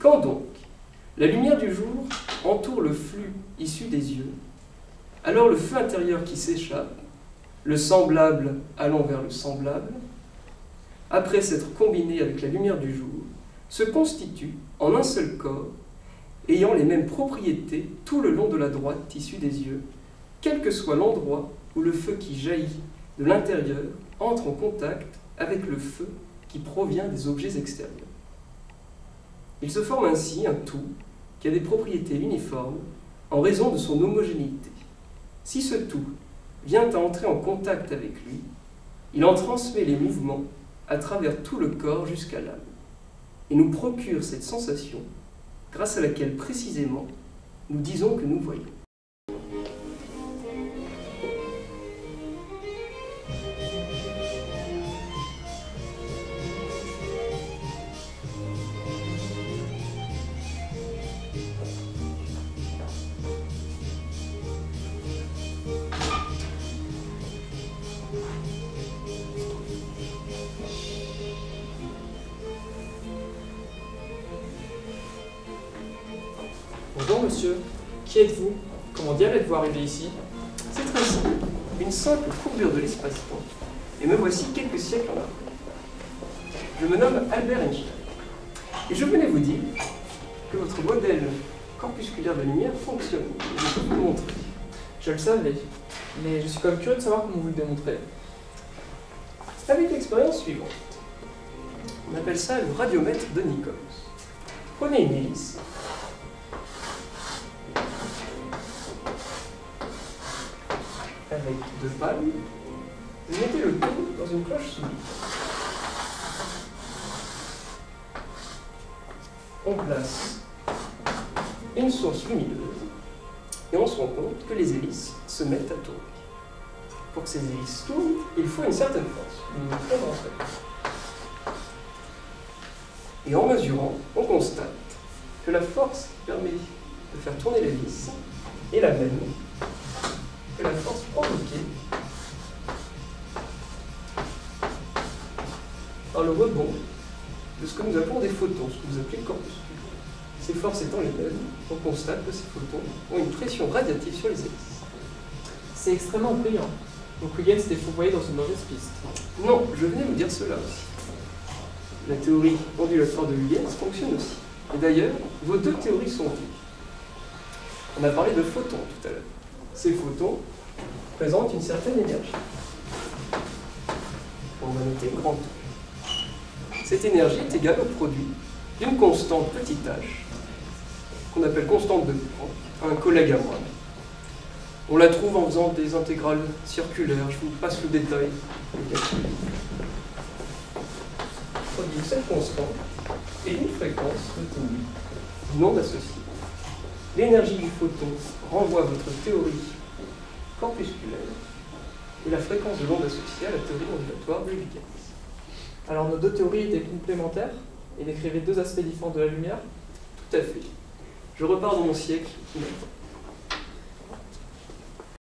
Quand donc la lumière du jour entoure le flux issu des yeux, alors le feu intérieur qui s'échappe, le semblable allant vers le semblable, après s'être combiné avec la lumière du jour, se constitue en un seul corps, ayant les mêmes propriétés tout le long de la droite issue des yeux, quel que soit l'endroit où le feu qui jaillit de l'intérieur entre en contact avec le feu qui provient des objets extérieurs. Il se forme ainsi un tout qui a des propriétés uniformes en raison de son homogénéité. Si ce tout vient à entrer en contact avec lui, il en transmet les mouvements à travers tout le corps jusqu'à l'âme, et nous procure cette sensation grâce à laquelle précisément nous disons que nous voyons. Bonjour monsieur, qui êtes-vous? Comment diable êtes-vous arrivé ici? C'est très simple, une simple courbure de l'espace-temps, et me voici quelques siècles en arrière. Je me nomme Albert Einstein, et je venais vous dire que votre modèle corpusculaire de lumière fonctionne, et je peux vous le montrer. Je le savais, mais je suis quand même curieux de savoir comment vous le démontrez. Avec l'expérience suivante, on appelle ça le radiomètre de Nichols. Prenez une hélice, avec deux palmes, vous mettez le tout dans une cloche soumise. On place une source lumineuse et on se rend compte que les hélices se mettent à tourner. Pour que ces hélices tournent, il faut une certaine force, une très grande force. Et en mesurant, on constate que la force qui permet de faire tourner l'hélice est la même que la force provoquée par le rebond de ce que nous appelons des photons, ce que vous appelez le corpuscule. Ces forces étant les mêmes, on constate que ces photons ont une pression radiative sur les hélices. C'est extrêmement brillant. Donc Huygens s'était fourvoyé dans une mauvaise piste. Non, je venais vous dire cela aussi. La théorie ondulatoire de Huygens fonctionne aussi. Et d'ailleurs, vos deux théories sont vues. On a parlé de photons tout à l'heure. Ces photons présentent une certaine énergie. On va noter grand E. Cette énergie est égale au produit d'une constante petit h, qu'on appelle constante de Planck, à un collègue à moi. On la trouve en faisant des intégrales circulaires, je vous passe le détail. Produit cette constante et une fréquence de τ non associée. L'énergie du photon renvoie à votre théorie corpusculaire et la fréquence de l'onde associée à la théorie ondulatoire de Huygens. Alors nos deux théories étaient complémentaires et décrivaient deux aspects différents de la lumière? Tout à fait. Je repars dans mon siècle.